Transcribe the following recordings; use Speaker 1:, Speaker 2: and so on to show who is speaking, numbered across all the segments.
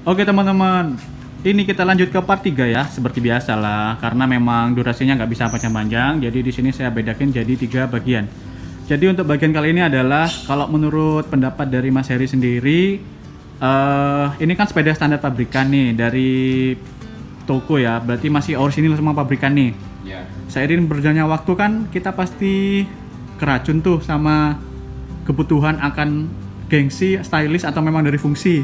Speaker 1: Oke teman-teman, ini kita lanjut ke part 3 ya, seperti biasa lah, karena memang durasinya nggak bisa panjang-panjang, jadi di sini saya bedakin jadi 3 bagian. Jadi untuk bagian kali ini adalah, kalau menurut pendapat dari Mas Heri sendiri, ini kan sepeda standar pabrikan nih, dari toko ya, berarti masih orisinil sama pabrikan nih.
Speaker 2: Ya.
Speaker 1: Seiring berjalannya waktu kan, kita pasti keracun tuh sama kebutuhan akan gengsi, stylish, atau memang dari fungsi.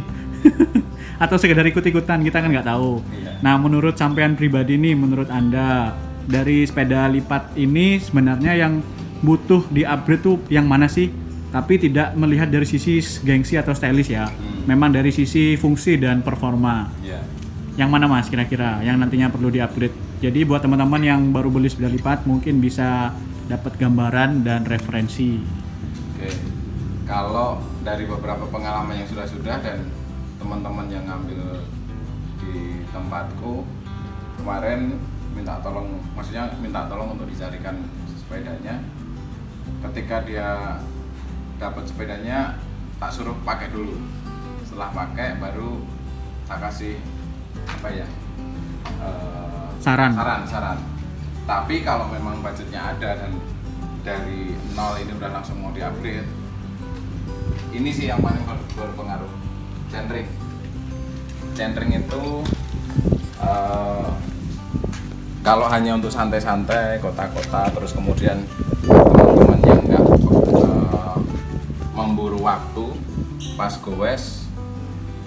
Speaker 1: Atau sekedar ikut-ikutan, kita kan nggak tahu.
Speaker 2: Iya.
Speaker 1: Nah, menurut sampean pribadi nih, menurut Anda dari sepeda lipat ini sebenarnya yang butuh di-upgrade tuh yang mana sih? Tapi tidak melihat dari sisi gengsi atau stylish ya. Memang dari sisi fungsi dan performa.
Speaker 2: Ya.
Speaker 1: Yang mana Mas kira-kira yang nantinya perlu di-upgrade? Jadi buat teman-teman yang baru beli sepeda lipat mungkin bisa dapat gambaran dan referensi.
Speaker 2: Oke. Kalau dari beberapa pengalaman yang sudah dan teman-teman yang ngambil di tempatku kemarin minta tolong untuk dicarikan sepedanya. Ketika dia dapat sepedanya, tak suruh pakai dulu. Setelah pakai baru tak kasih
Speaker 1: Saran.
Speaker 2: Tapi kalau memang budgetnya ada dan dari nol ini udah langsung mau di-upgrade, ini sih yang paling berpengaruh. Centering itu kalau hanya untuk santai-santai kota-kota, terus kemudian teman-teman yang nggak memburu waktu pas goes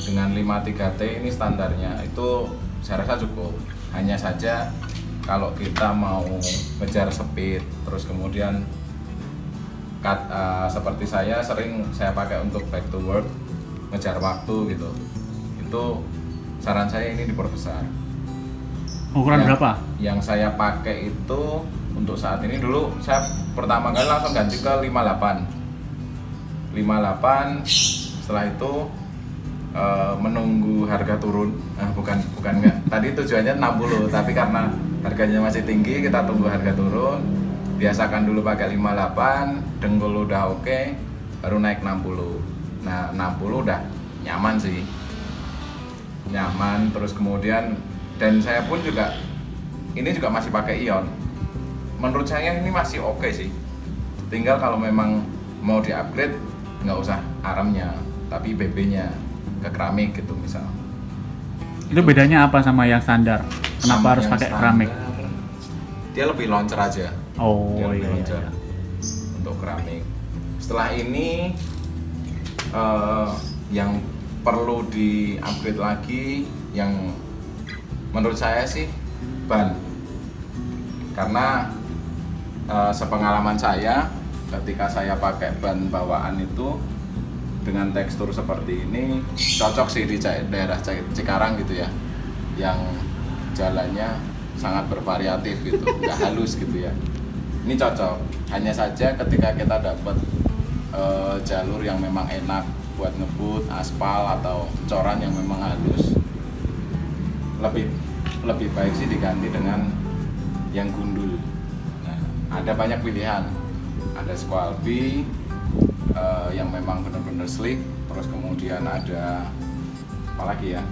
Speaker 2: dengan 53T ini standarnya itu saya rasa cukup. Hanya saja kalau kita mau ngejar speed, terus kemudian seperti saya pakai untuk back to work, ngejar waktu gitu, itu saran saya ini diperbesar.
Speaker 1: Ukuran berapa?
Speaker 2: Yang saya pakai itu untuk saat ini, dulu saya pertama kali langsung ganti ke 58. Setelah itu menunggu harga turun. Bukan enggak. Tadi tujuannya 60, tapi karena harganya masih tinggi, kita tunggu harga turun. Biasakan dulu pakai 58, dengkul udah oke, baru naik 60. Nah, 60 udah nyaman sih. Nyaman, terus kemudian dan saya pun juga ini juga masih pakai ion. Menurut saya ini masih oke sih. Tinggal kalau memang mau di-upgrade nggak usah armnya, tapi BB-nya ke keramik gitu misal.
Speaker 1: Itu bedanya apa sama yang standar? Kenapa harus pakai keramik?
Speaker 2: Dia lebih loncer aja.
Speaker 1: Oh
Speaker 2: Dia lebih
Speaker 1: iya.
Speaker 2: loncer untuk keramik. Setelah ini yang perlu di-upgrade lagi, yang menurut saya sih ban. Karena sepengalaman saya ketika saya pakai ban bawaan itu dengan tekstur seperti ini cocok sih di daerah Cikarang gitu ya, yang jalannya sangat bervariatif gitu, nggak halus gitu ya. Ini cocok. Hanya saja ketika kita dapat jalur yang memang enak buat ngebut, aspal atau coran yang memang halus, lebih baik sih diganti dengan yang gundul. Nah, ada banyak pilihan. Ada Squalby yang memang benar-benar slick, terus kemudian ada apa lagi ya?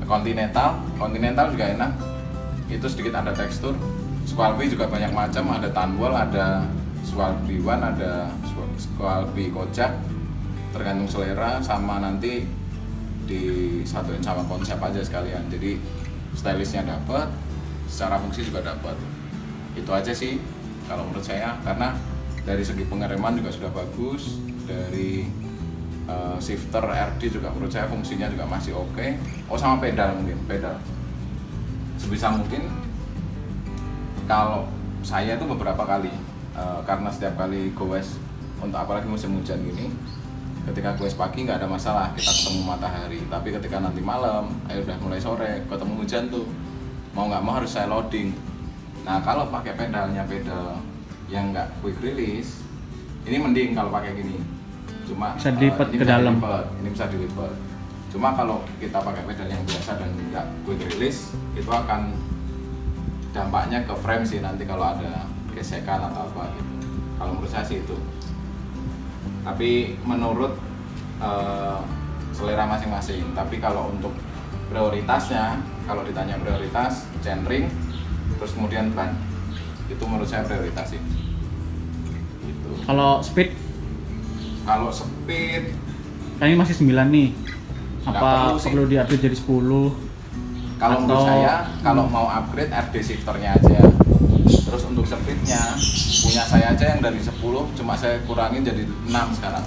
Speaker 2: Continental juga enak. Itu sedikit ada tekstur. Squalby juga banyak macam, ada Tanwell, ada Squalby One, ada Squalby Kojak, tergantung selera, sama nanti disatuin sama konsep aja sekalian. Jadi stylishnya dapat, secara fungsi juga dapat. Itu aja sih kalau menurut saya, karena dari segi pengereman juga sudah bagus, dari shifter RD juga menurut saya fungsinya juga masih oke. Oh, sama pedal sebisa mungkin. Kalau saya itu beberapa kali karena setiap kali goes, untuk apalagi musim hujan gini, ketika goes pagi nggak ada masalah, kita ketemu matahari. Tapi ketika nanti malam, udah mulai sore, ketemu hujan tuh, mau nggak mau harus saya loading. Nah, kalau pakai pedal yang nggak quick release, ini mending kalau pakai gini. Cuma
Speaker 1: bisa dilipat ke dalam.
Speaker 2: Ini bisa dilipat. Cuma kalau kita pakai pedal yang biasa dan nggak quick release, itu akan dampaknya ke frame sih nanti kalau ada gesekan atau apa gitu. Kalau menurut saya sih itu. Tapi menurut selera masing-masing. Tapi kalau untuk prioritasnya, kalau ditanya prioritas, chainring, terus kemudian ban, itu menurut saya prioritas sih. Gitu.
Speaker 1: Kalau speed,
Speaker 2: Kalau speed,
Speaker 1: kan ini masih 9 nih.
Speaker 2: Nggak
Speaker 1: Apa
Speaker 2: perlu sih.
Speaker 1: perlu di-update jadi 10?
Speaker 2: kalau menurut
Speaker 1: Atau-
Speaker 2: saya, kalau mau upgrade RD shifternya aja. Terus untuk speednya, punya saya aja yang dari 10, cuma saya kurangin jadi 6 sekarang.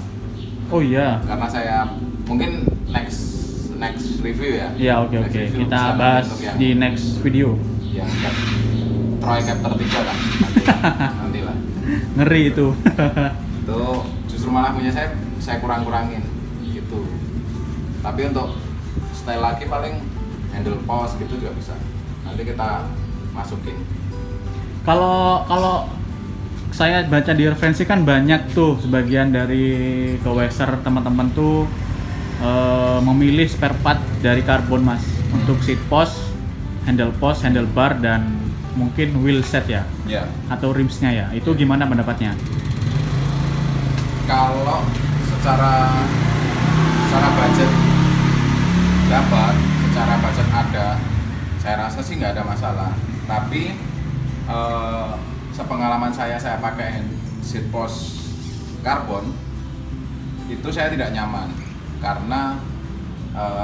Speaker 1: Oh iya.
Speaker 2: Karena saya mungkin next review ya.
Speaker 1: Ya oke
Speaker 2: Next
Speaker 1: oke.
Speaker 2: review
Speaker 1: Kita
Speaker 2: bisa
Speaker 1: bahas
Speaker 2: untuk yang
Speaker 1: di next video.
Speaker 2: Troy Captor 3 lah. Nanti lah.
Speaker 1: Ngeri itu.
Speaker 2: Itu justru malah punya saya kurangin gitu. Tapi untuk style lagi paling handle pause gitu juga bisa. Nanti kita masukin.
Speaker 1: Kalau saya baca di referensi kan banyak tuh sebagian dari goweser teman-teman tuh memilih spare part dari karbon mas untuk seat post, handle bar dan mungkin wheel set ya
Speaker 2: Ya.
Speaker 1: atau rimsnya ya. Itu gimana pendapatnya?
Speaker 2: Kalau secara budget dapat, secara budget ada, saya rasa sih nggak ada masalah. Tapi sepengalaman saya pakai seat post karbon itu saya tidak nyaman karena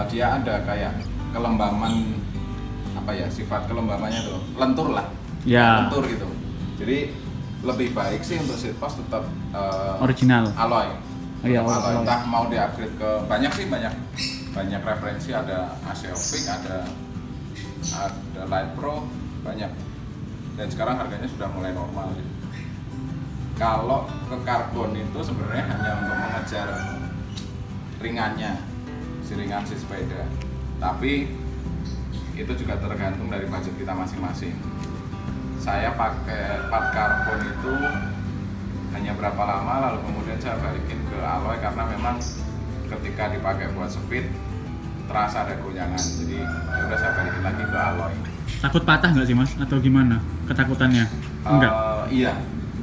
Speaker 2: dia ada kayak kelembaman, apa ya, sifat kelembamannya tuh lentur lah,
Speaker 1: Ya.
Speaker 2: lentur gitu. Jadi lebih baik sih untuk seat post tetap
Speaker 1: Original.
Speaker 2: alloy.
Speaker 1: Oh iya,
Speaker 2: Tetap alloy.
Speaker 1: alloy.
Speaker 2: Entah mau di-upgrade ke banyak referensi, ada ASEOFIX, ada Light Pro, banyak. Dan sekarang harganya sudah mulai normal gitu. Kalau ke karbon itu sebenarnya hanya untuk mengejar ringannya, ringan si sepeda. Tapi itu juga tergantung dari budget kita masing-masing. Saya pakai part karbon itu hanya berapa lama, lalu kemudian saya balikin ke alloy karena memang ketika dipakai buat speed terasa ada gonjangan, jadi ya udah saya balikin lagi ke alloy.
Speaker 1: Takut patah nggak sih mas? Atau gimana ketakutannya? Enggak.
Speaker 2: Iya,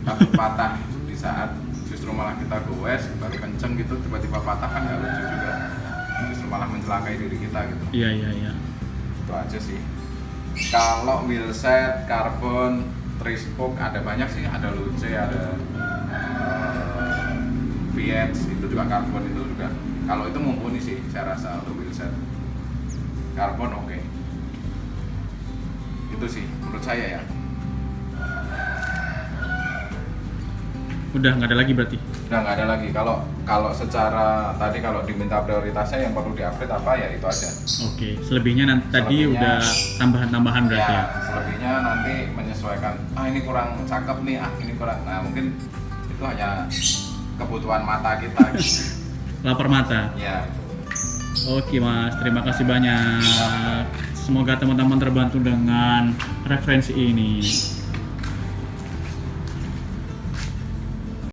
Speaker 2: takut patah di saat justru malah kita goes baru kenceng gitu, tiba-tiba patah kan nggak lucu juga, justru malah mencelakai diri kita gitu.
Speaker 1: Iya.
Speaker 2: Itu aja sih. Kalau wheelset, karbon, trispoke ada banyak sih, ada Luce, ada VX, itu juga karbon, itu juga. Kalau itu mumpuni sih saya rasa untuk wheelset. Karbon oke. Itu sih menurut saya ya.
Speaker 1: Udah nggak ada lagi berarti?
Speaker 2: Udah nggak ada lagi. Kalau secara tadi kalau diminta prioritasnya yang perlu di-upgrade apa ya itu aja.
Speaker 1: Oke. Selebihnya nanti tadi
Speaker 2: Selebihnya-
Speaker 1: udah tambahan-tambahan berarti ya?
Speaker 2: Selebihnya nanti menyesuaikan. Ini kurang cakep nih. Ini kurang. Nah mungkin itu hanya kebutuhan mata kita.
Speaker 1: Lapar mata.
Speaker 2: Ya.
Speaker 1: Oke mas, terima kasih banyak. Semoga teman-teman terbantu dengan referensi ini.